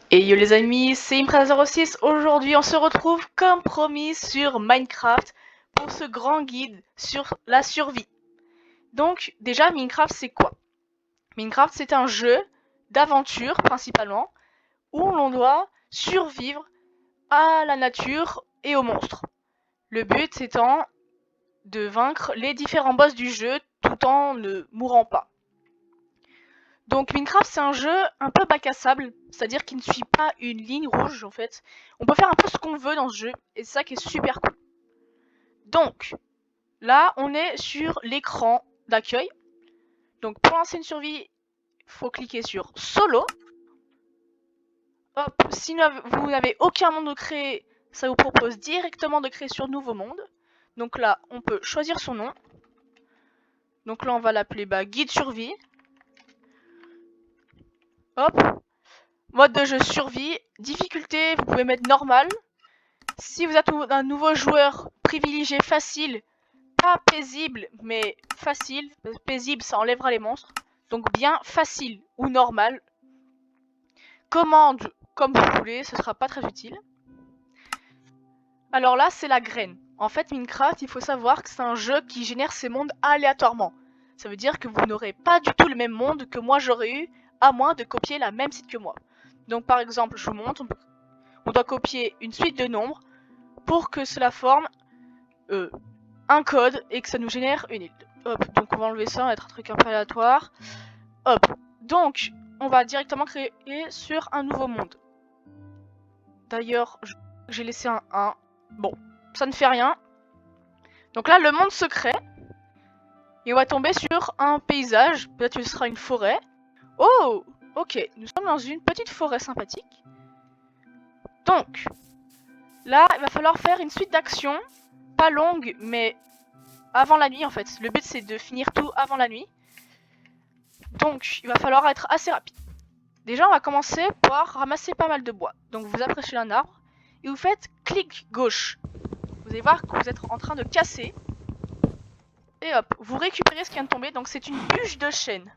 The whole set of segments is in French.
Et yo les amis, c'est Impreza06. Aujourd'hui, on se retrouve comme promis sur Minecraft pour ce grand guide sur la survie. Donc, déjà, Minecraft, c'est quoi? Minecraft, c'est un jeu d'aventure principalement où l'on doit survivre à la nature et aux monstres. Le but étant de vaincre les différents boss du jeu tout en ne mourant pas. Donc Minecraft c'est un jeu un peu bac à sable, c'est-à-dire qu'il ne suit pas une ligne rouge en fait. On peut faire un peu ce qu'on veut dans ce jeu et c'est ça qui est super cool. Donc là on est sur l'écran d'accueil. Donc pour lancer une survie, il faut cliquer sur solo. Hop, si vous n'avez aucun monde de créer, ça vous propose directement de créer sur nouveau monde. Donc là on peut choisir son nom. Donc là on va l'appeler guide survie. Hop, mode de jeu survie, difficulté vous pouvez mettre normal. Si vous êtes un nouveau joueur, privilégié facile, pas paisible, mais facile. Paisible, ça enlèvera les monstres. Donc bien facile ou normal. Commande comme vous voulez, ce sera pas très utile. Alors là, c'est la graine. En fait, Minecraft, il faut savoir que c'est un jeu qui génère ses mondes aléatoirement. Ça veut dire que vous n'aurez pas du tout le même monde que moi j'aurais eu, à moins de copier la même site que moi. Donc par exemple, je vous montre, on doit copier une suite de nombres pour que cela forme un code et que ça nous génère une île. Hop, donc on va enlever ça, on va mettre un truc un peu aléatoire. Hop, donc on va directement créer sur un nouveau monde. D'ailleurs, j'ai laissé un 1. Bon, ça ne fait rien. Donc là, le monde se crée. Et on va tomber sur un paysage. Peut-être que ce sera une forêt. Oh, ok, nous sommes dans une petite forêt sympathique. Donc, là, il va falloir faire une suite d'actions. Pas longue, mais avant la nuit en fait. Le but c'est de finir tout avant la nuit. Donc il va falloir être assez rapide. Déjà on va commencer par ramasser pas mal de bois. Donc vous approchez un arbre et vous faites clic gauche. Vous allez voir que vous êtes en train de casser. Et hop, vous récupérez ce qui vient de tomber. Donc c'est une bûche de chêne.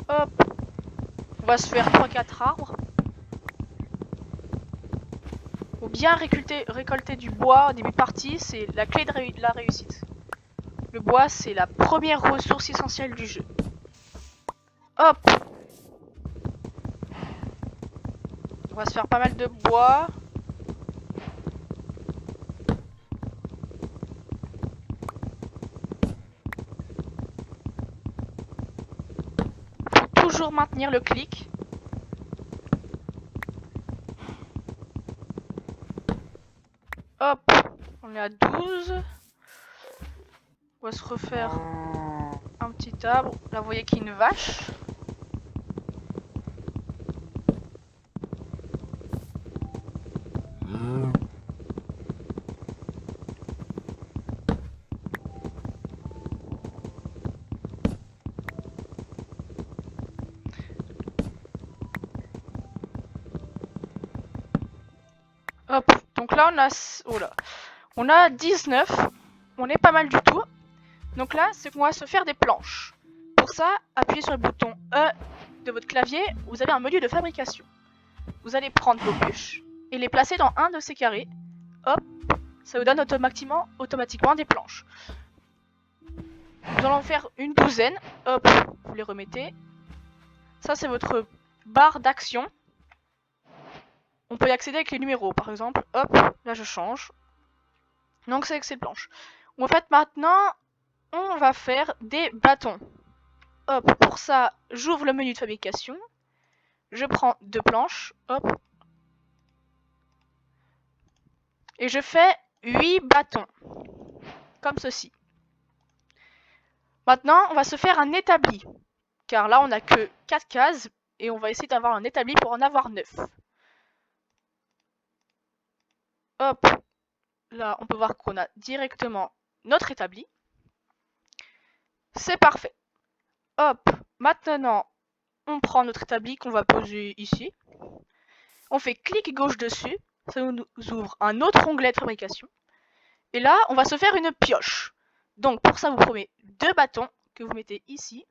Hop, on va se faire 3-4 arbres. Faut bien récolter du bois au début de partie, c'est la clé de la réussite. Le bois, c'est la première ressource essentielle du jeu. Hop! On va se faire pas mal de bois. Faut toujours maintenir le clic. Hop! On est à 12. On va se refaire un petit arbre. Là, vous voyez qu'il y a une vache. Hop, donc là on a 19, on est pas mal du tout. Donc là, c'est qu'on va se faire des planches. Pour ça, appuyez sur le bouton E de votre clavier, vous avez un menu de fabrication. Vous allez prendre vos bûches et les placer dans un de ces carrés. Hop, ça vous donne automatiquement des planches. Nous allons faire une douzaine. Hop, vous les remettez. Ça, c'est votre barre d'action. On peut y accéder avec les numéros, par exemple. Hop, là je change. Donc c'est avec ces planches. En fait, maintenant, on va faire des bâtons. Hop, pour ça, j'ouvre le menu de fabrication. Je prends 2 planches. Hop. Et je fais 8 bâtons. Comme ceci. Maintenant, on va se faire un établi. Car là, on n'a que 4 cases. Et on va essayer d'avoir un établi pour en avoir 9. Hop. Là, on peut voir qu'on a directement notre établi. C'est parfait. Hop. Maintenant, on prend notre établi qu'on va poser ici. On fait clic gauche dessus. Ça nous ouvre un autre onglet de fabrication. Et là, on va se faire une pioche. Donc pour ça, vous prenez 2 bâtons que vous mettez ici.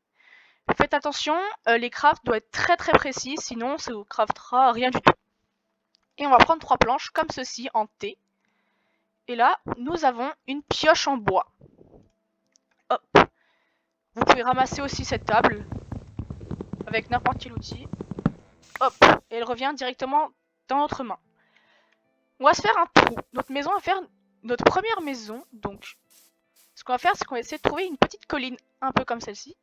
Faites attention, les crafts doivent être très très précis, sinon ça vous craftera rien du tout. Et on va prendre 3 planches comme ceci en T. Et là, nous avons une pioche en bois. Hop. Vous pouvez ramasser aussi cette table avec n'importe quel outil. Hop. Et elle revient directement dans notre main. On va se faire un trou. Notre maison va faire notre première maison. Donc, ce qu'on va faire, c'est qu'on va essayer de trouver une petite colline, un peu comme celle-ci.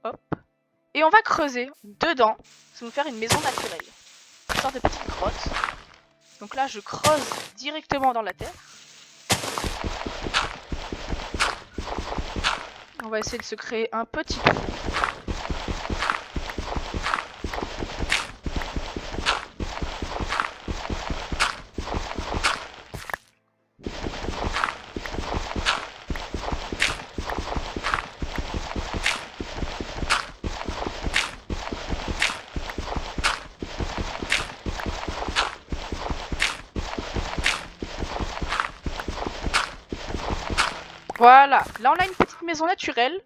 Hop. Et on va creuser dedans. Ça va nous faire une maison naturelle. Une sorte de petite grotte. Donc là, je creuse directement dans la terre. On va essayer de se créer un petit trou. Voilà, là on a une petite maison naturelle.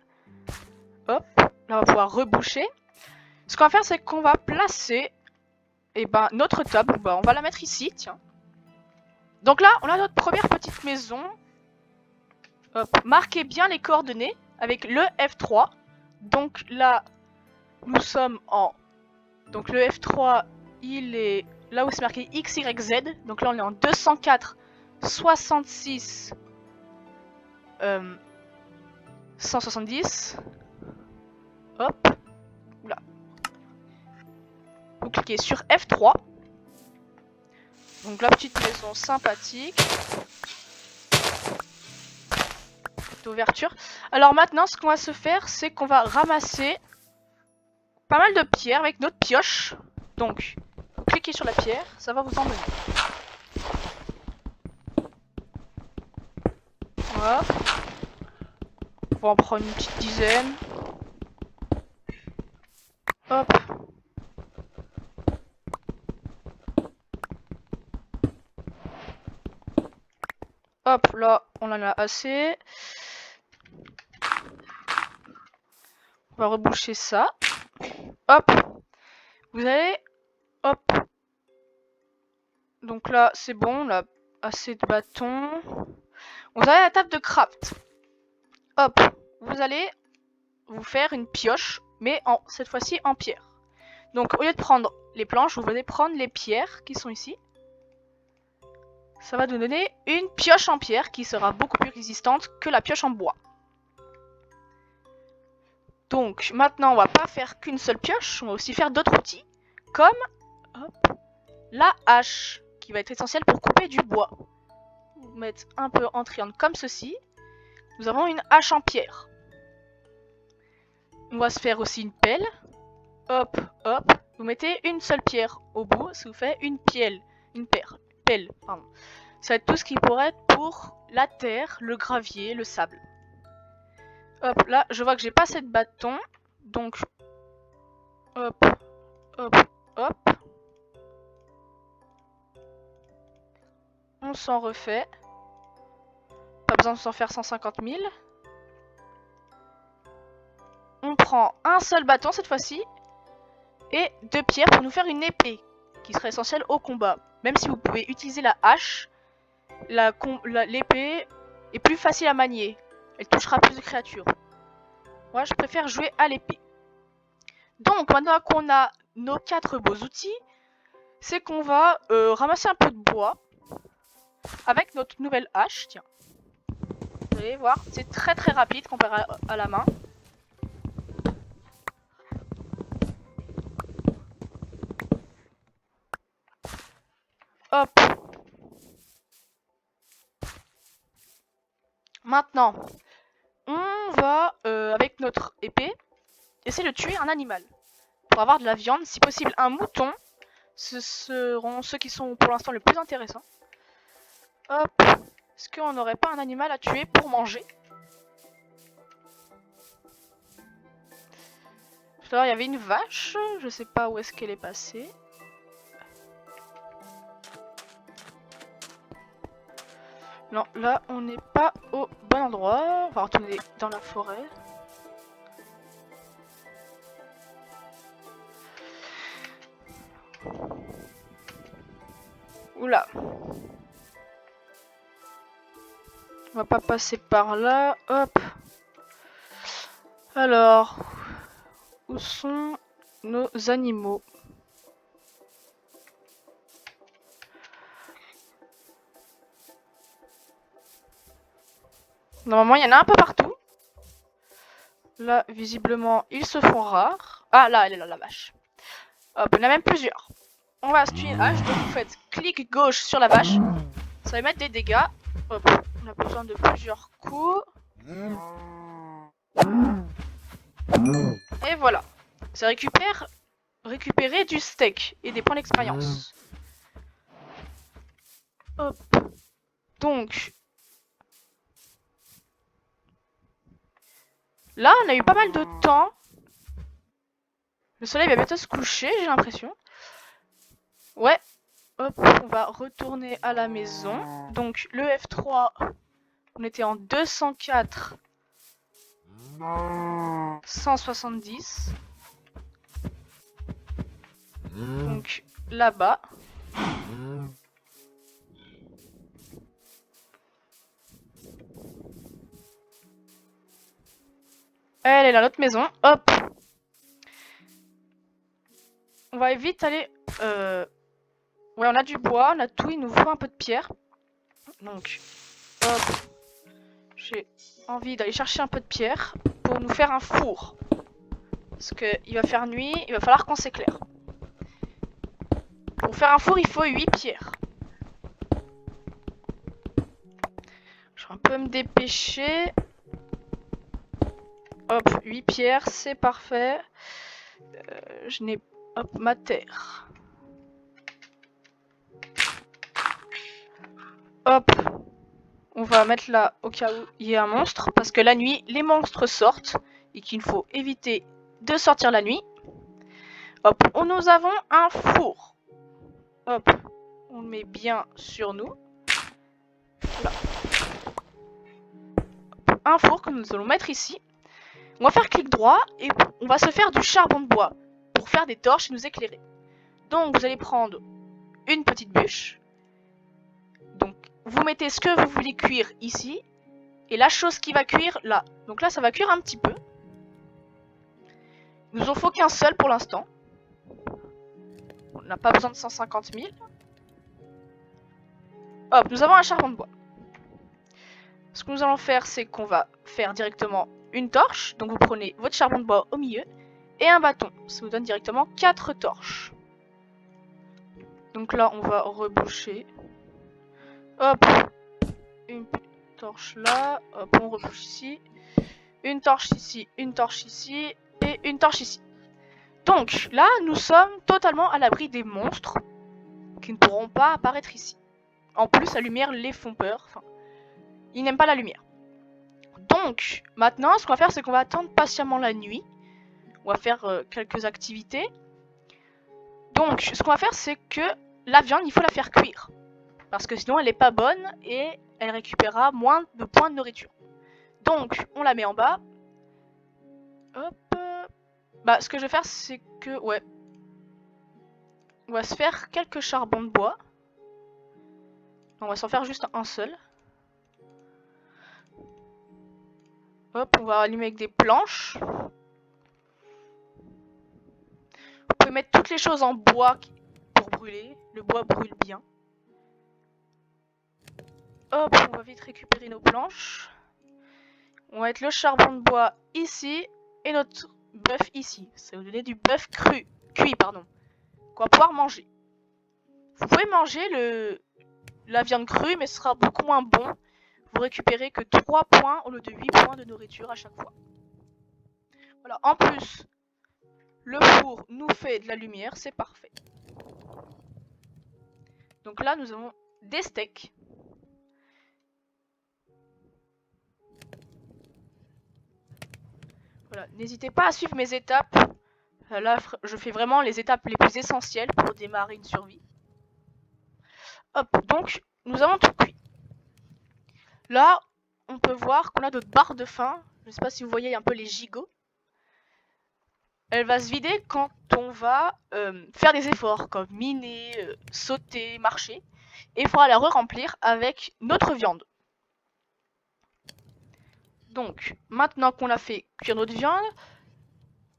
Hop, là on va pouvoir reboucher. Ce qu'on va faire, c'est qu'on va placer notre table. On va la mettre ici, tiens. Donc là, on a notre première petite maison. Hop, marquez bien les coordonnées avec le F3. Donc là, nous sommes en... Donc le F3, il est là où c'est marqué XYZ. Donc là, on est en 204, 66... 170. Hop. Oula. Vous cliquez sur F3. Donc la petite maison sympathique. D'ouverture. Alors maintenant, ce qu'on va se faire, c'est qu'on va ramasser pas mal de pierres avec notre pioche. Donc, vous cliquez sur la pierre, ça va vous emmener. Voilà. On va en prendre une petite dizaine. Hop. Hop, là, on en a assez. On va reboucher ça. Hop. Vous allez... Hop. Donc là, c'est bon, on a assez de bâtons. Vous avez la table de craft. Hop. Vous allez vous faire une pioche, mais cette fois-ci en pierre. Donc au lieu de prendre les planches, vous allez prendre les pierres qui sont ici. Ça va nous donner une pioche en pierre qui sera beaucoup plus résistante que la pioche en bois. Donc maintenant, on va pas faire qu'une seule pioche, on va aussi faire d'autres outils, comme hop, la hache, qui va être essentielle pour couper du bois. Vous mettez un peu en triangle comme ceci. Nous avons une hache en pierre. On va se faire aussi une pelle. Hop, hop. Vous mettez une seule pierre au bout, ça vous fait une pelle. Pardon. Ça va être tout ce qui pourrait être pour la terre, le gravier, le sable. Hop, là, je vois que j'ai pas assez de bâtons. Donc, hop, hop, hop. On s'en refait. Pas besoin de s'en faire 150 000. On prend un seul bâton cette fois-ci. Et 2 pierres pour nous faire une épée. Qui serait essentielle au combat. Même si vous pouvez utiliser la hache, l'épée est plus facile à manier. Elle touchera plus de créatures. Moi, je préfère jouer à l'épée. Donc, maintenant qu'on a nos 4 beaux outils, c'est qu'on va ramasser un peu de bois avec notre nouvelle hache. Tiens. Vous allez voir, c'est très très rapide comparé à la main. Hop. Maintenant, on va, avec notre épée, essayer de tuer un animal. Pour avoir de la viande, si possible un mouton. Ce seront ceux qui sont pour l'instant le plus intéressants. Hop. Est-ce qu'on n'aurait pas un animal à tuer pour manger? Tout à l'heure, il y avait une vache. Je sais pas où est-ce qu'elle est passée. Non, là, on n'est pas au bon endroit. On va retourner dans la forêt. Oula. On va pas passer par là. Hop. Alors, où sont nos animaux? Normalement, il y en a un peu partout. Là, visiblement, ils se font rares. Ah, là, elle est là, la vache. Hop, il y en a même plusieurs. On va astucer une hache, donc vous faites clic gauche sur la vache. Ça va mettre des dégâts. Hop, on a besoin de plusieurs coups. Et voilà. Ça récupérer du steak et des points d'expérience. Hop. Donc, là, on a eu pas mal de temps. Le soleil va bientôt se coucher, j'ai l'impression. Ouais. Hop, on va retourner à la maison. Donc, le F3, on était en 204. 170. Donc, là-bas. Elle est là, notre maison. Hop. On va vite aller... Ouais, on a du bois, on a tout. Il nous faut un peu de pierre. Donc, hop. J'ai envie d'aller chercher un peu de pierre pour nous faire un four. Parce qu'il va faire nuit, il va falloir qu'on s'éclaire. Pour faire un four, il faut 8 pierres. Je vais un peu me dépêcher. Hop, 8 pierres, c'est parfait. Je n'ai... Hop, ma terre. Hop. On va mettre là au cas où il y a un monstre. Parce que la nuit, les monstres sortent. Et qu'il faut éviter de sortir la nuit. Hop, nous avons un four. Hop, on le met bien sur nous. Voilà. Hop, un four que nous allons mettre ici. On va faire clic droit et on va se faire du charbon de bois pour faire des torches et nous éclairer. Donc vous allez prendre une petite bûche. Donc vous mettez ce que vous voulez cuire ici. Et la chose qui va cuire là. Donc là ça va cuire un petit peu. Il nous en faut qu'un seul pour l'instant. On n'a pas besoin de 150 000. Hop, nous avons un charbon de bois. Ce que nous allons faire, c'est qu'on va faire directement une torche. Donc vous prenez votre charbon de bois au milieu et un bâton. Ça nous donne directement 4 torches. Donc là, on va reboucher. Hop, une torche là. Hop, on rebouche ici. Une torche ici, une torche ici et une torche ici. Donc là, nous sommes totalement à l'abri des monstres qui ne pourront pas apparaître ici. En plus, la lumière les font peur. Enfin, ils n'aiment pas la lumière. Donc, maintenant, ce qu'on va faire, c'est qu'on va attendre patiemment la nuit. On va faire quelques activités. Donc, ce qu'on va faire, c'est que la viande, il faut la faire cuire. Parce que sinon, elle n'est pas bonne et elle récupérera moins de points de nourriture. Donc, on la met en bas. Hop. Bah, ce que je vais faire, c'est que... Ouais. On va se faire quelques charbons de bois. On va s'en faire juste un seul. Hop, on va allumer avec des planches. Vous pouvez mettre toutes les choses en bois pour brûler. Le bois brûle bien. Hop, on va vite récupérer nos planches. On va mettre le charbon de bois ici et notre bœuf ici. Ça va vous donner du bœuf cuit, pardon. Qu'on va pouvoir manger. Vous pouvez manger la viande crue, mais ce sera beaucoup moins bon. Vous récupérez que 3 points au lieu de 8 points de nourriture à chaque fois. Voilà, en plus, le four nous fait de la lumière, c'est parfait. Donc là, nous avons des steaks. Voilà, n'hésitez pas à suivre mes étapes. Là, je fais vraiment les étapes les plus essentielles pour démarrer une survie. Hop, donc, nous avons tout cuit. Là, on peut voir qu'on a notre barre de faim. Je ne sais pas si vous voyez un peu les gigots. Elle va se vider quand on va faire des efforts, comme miner, sauter, marcher. et il faudra la re-remplir avec notre viande. Donc, maintenant qu'on a fait cuire notre viande,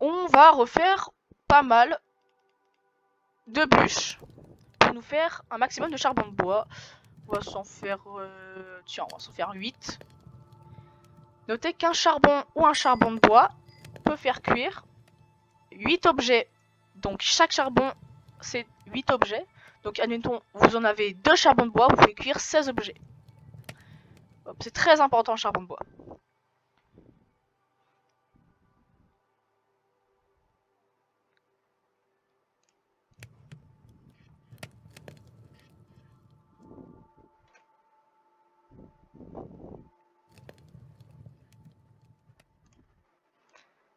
on va refaire pas mal de bûches pour nous faire un maximum de charbon de bois. On va s'en faire... tiens, on va s'en faire 8. Notez qu'un charbon ou un charbon de bois peut faire cuire 8 objets. Donc chaque charbon, c'est 8 objets. Donc admettons, vous en avez 2 charbons de bois, vous pouvez cuire 16 objets. C'est très important le charbon de bois.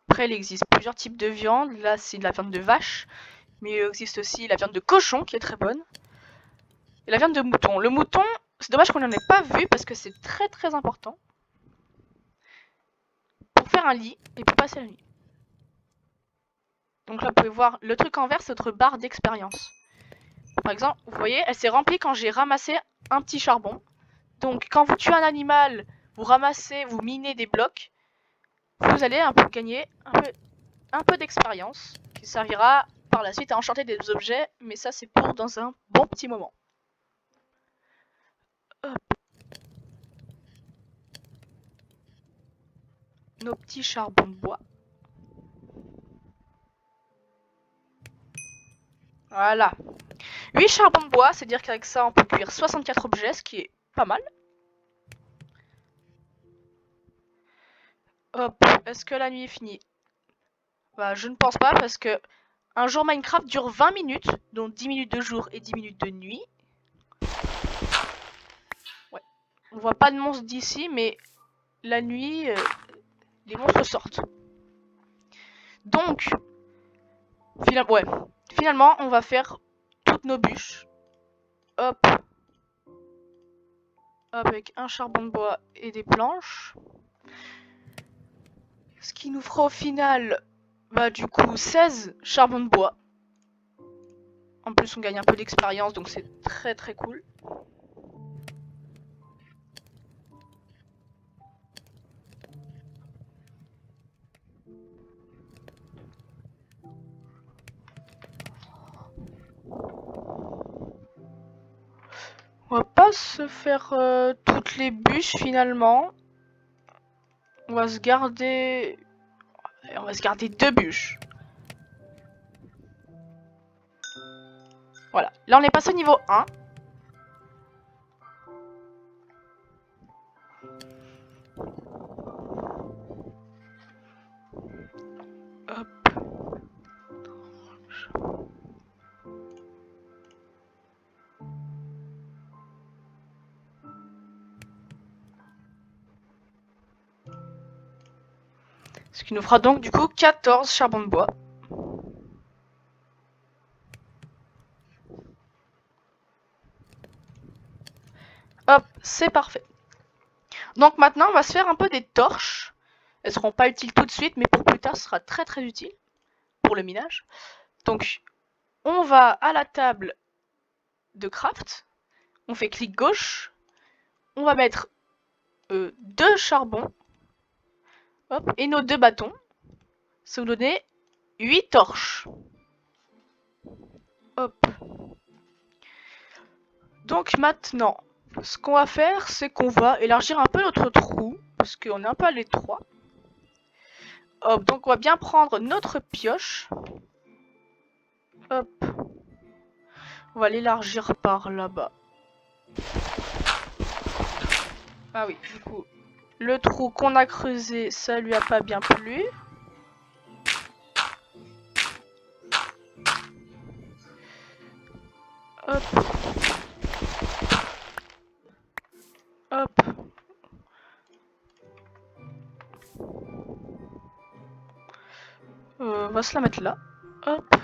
Après, il existe plusieurs types de viande. Là, c'est de la viande de vache. Mais il existe aussi la viande de cochon qui est très bonne. Et la viande de mouton. Le mouton, c'est dommage qu'on n'en ait pas vu parce que c'est très très important. Pour faire un lit et pour passer la nuit. Donc là, vous pouvez voir le truc en vert, c'est notre barre d'expérience. Par exemple, vous voyez, elle s'est remplie quand j'ai ramassé un petit charbon. Donc quand vous tuez un animal, vous ramassez, vous minez des blocs, vous allez un peu gagner un peu d'expérience qui servira par la suite à enchanter des objets, mais ça c'est pour dans un bon petit moment. Hop. Nos petits charbons de bois. Voilà. 8 charbons de bois, c'est-à-dire qu'avec ça on peut cuire 64 objets, ce qui est pas mal. Hop, est-ce que la nuit est finie? Bah, je ne pense pas parce que un jour Minecraft dure 20 minutes, donc 10 minutes de jour et 10 minutes de nuit. Ouais. On voit pas de monstres d'ici, mais la nuit, les monstres sortent. Donc, finalement, on va faire toutes nos bûches. Hop. Hop, avec un charbon de bois et des planches. Ce qui nous fera au final, bah du coup, 16 charbons de bois. En plus, on gagne un peu d'expérience, donc c'est très très cool. On va pas se faire toutes les bûches finalement. On va se garder 2 bûches. Voilà. Là, on est passé au niveau 1. Hop. Ce qui nous fera donc du coup 14 charbons de bois. Hop, c'est parfait. Donc maintenant, on va se faire un peu des torches. Elles seront pas utiles tout de suite, mais pour plus tard, ce sera très très utile pour le minage. Donc, on va à la table de craft. On fait clic gauche. On va mettre 2 charbons. Hop, et nos 2 bâtons. Ça va nous donner 8 torches. Hop. Donc maintenant, ce qu'on va faire, c'est qu'on va élargir un peu notre trou. Parce qu'on est un peu à l'étroit. Hop, donc on va bien prendre notre pioche. Hop. On va l'élargir par là-bas. Ah oui, du coup, le trou qu'on a creusé, ça lui a pas bien plu. Hop. Hop. On va se la mettre là. Hop.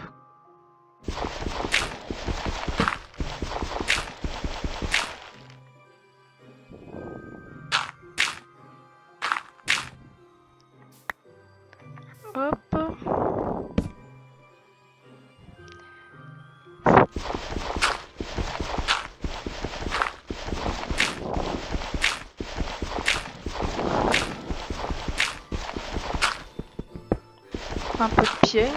Hop. Un peu de pierre.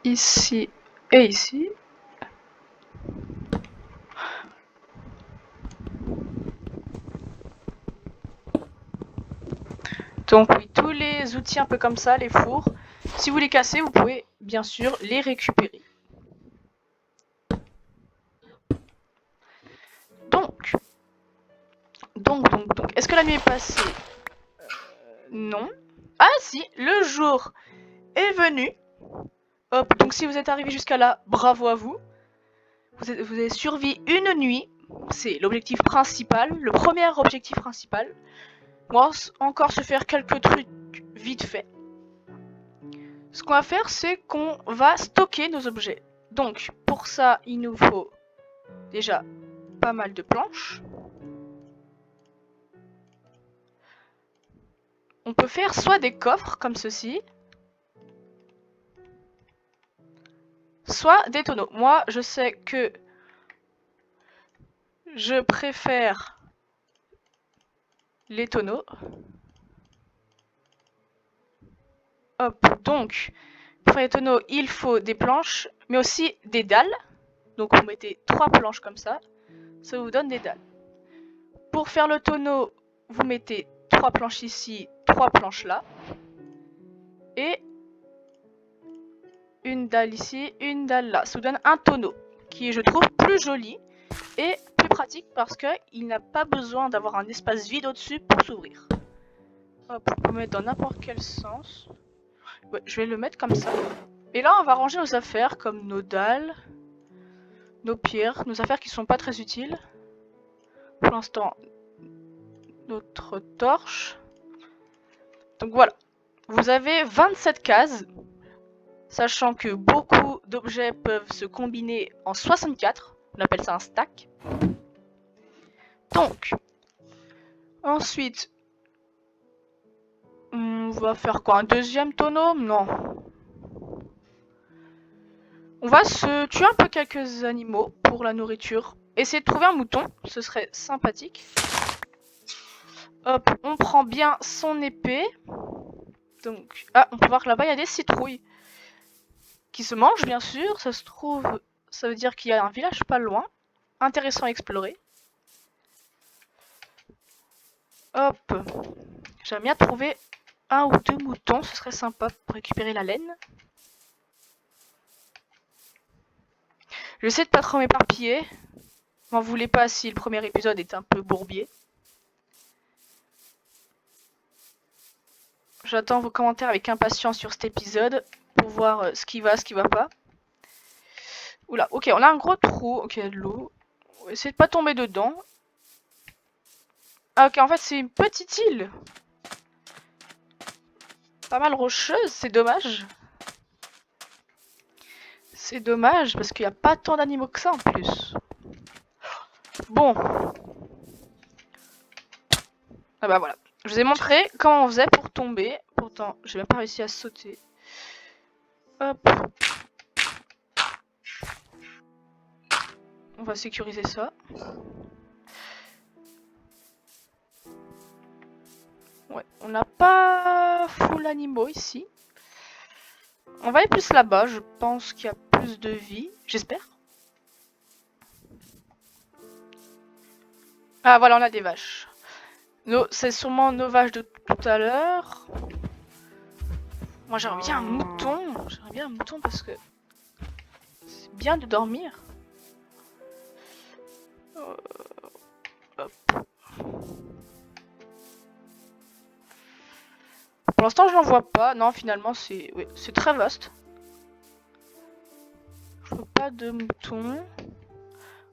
Ici et ici. Donc oui, tous les outils un peu comme ça, les fours, si vous les cassez, vous pouvez bien sûr les récupérer. Donc, est-ce que la nuit est passée? Non. Ah si, le jour est venu. Hop, donc si vous êtes arrivé jusqu'à là, bravo à vous. Vous avez survécu une nuit. C'est l'objectif principal, le premier objectif principal. On va encore se faire quelques trucs vite fait. Ce qu'on va faire, c'est qu'on va stocker nos objets. Donc, pour ça, il nous faut déjà pas mal de planches. On peut faire soit des coffres comme ceci, soit des tonneaux. Moi, je sais que je préfère les tonneaux. Hop, donc, pour faire les tonneaux, il faut des planches, mais aussi des dalles. Donc, vous mettez 3 planches comme ça vous donne des dalles. Pour faire le tonneau, vous mettez 3 planches ici, 3 planches là. Et une dalle ici, une dalle là. Ça vous donne un tonneau qui est, je trouve, plus joli et plus pratique parce qu'il n'a pas besoin d'avoir un espace vide au-dessus pour s'ouvrir. Hop, on peut mettre dans n'importe quel sens. Ouais, je vais le mettre comme ça. Et là, on va ranger nos affaires comme nos dalles, nos pierres, nos affaires qui sont pas très utiles. Pour l'instant, notre torche. Donc voilà, vous avez 27 cases, sachant que beaucoup d'objets peuvent se combiner en 64. On appelle ça un stack. Donc, ensuite, on va faire quoi? Un deuxième tonneau? Non. On va se tuer un peu quelques animaux pour la nourriture. Essayer de trouver un mouton, ce serait sympathique. Hop, on prend bien son épée. Donc, ah, on peut voir que là-bas il y a des citrouilles qui se mangent, bien sûr. Ça se trouve, ça veut dire qu'il y a un village pas loin. Intéressant à explorer. Hop, j'aimerais bien trouver un ou deux moutons, ce serait sympa pour récupérer la laine. Je vais essayer de pas trop m'éparpiller. M'en voulez pas si le premier épisode est un peu bourbier. J'attends vos commentaires avec impatience sur cet épisode pour voir ce qui va pas. Oula, ok, on a un gros trou, ok, de l'eau. On va essayer de pas tomber dedans. Ah, ok, en fait, c'est une petite île. Pas mal rocheuse, c'est dommage. C'est dommage parce qu'il n'y a pas tant d'animaux que ça en plus. Bon. Ah bah voilà. Je vous ai montré comment on faisait pour tomber. Pourtant, j'ai même pas réussi à sauter. Hop. On va sécuriser ça. Ouais, on n'a pas full animaux ici. On va aller plus là-bas, je pense qu'il y a plus de vie, j'espère. Ah voilà, on a des vaches. C'est sûrement nos vaches de tout à l'heure. Moi j'aimerais bien un mouton. J'aimerais bien un mouton parce que c'est bien de dormir. Hop. Pour l'instant je n'en vois pas. Non, finalement c'est très vaste. Je vois pas de moutons.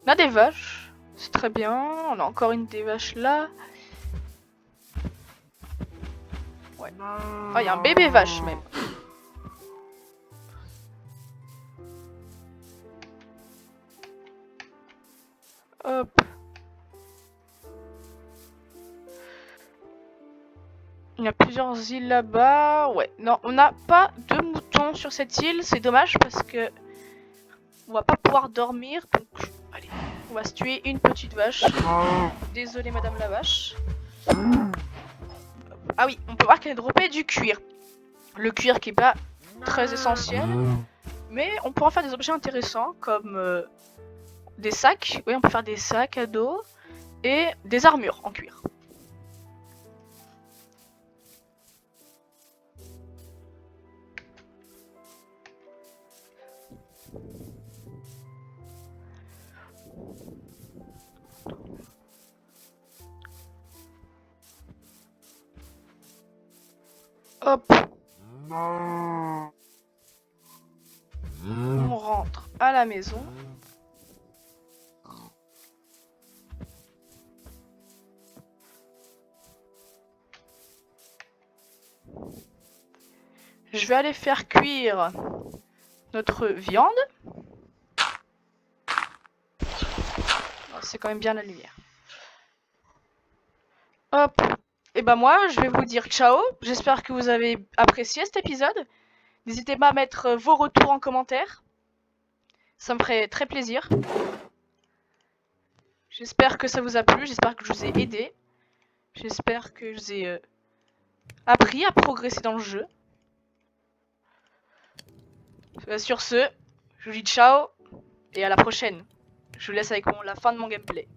On a des vaches. C'est très bien. On a encore une des vaches là. Ouais. Ah, il y a un bébé vache même. Hop. Il y a plusieurs îles là-bas. Ouais, non, on n'a pas de moutons sur cette île. C'est dommage parce que on va pas pouvoir dormir. Donc, allez, on va se tuer une petite vache. Désolée, madame la vache. Ah oui, on peut voir qu'elle a droppé du cuir. Le cuir qui est pas très essentiel. Mais on peut en faire des objets intéressants comme des sacs. Oui, on peut faire des sacs à dos. Et des armures en cuir. Hop. On rentre à la maison. Je vais aller faire cuire notre viande. C'est quand même bien la lumière. Hop. Et ben moi, je vais vous dire ciao. J'espère que vous avez apprécié cet épisode. N'hésitez pas à mettre vos retours en commentaire. Ça me ferait très plaisir. J'espère que ça vous a plu. J'espère que je vous ai aidé. J'espère que je vous ai appris à progresser dans le jeu. Sur ce, je vous dis ciao et à la prochaine. Je vous laisse avec la fin de mon gameplay.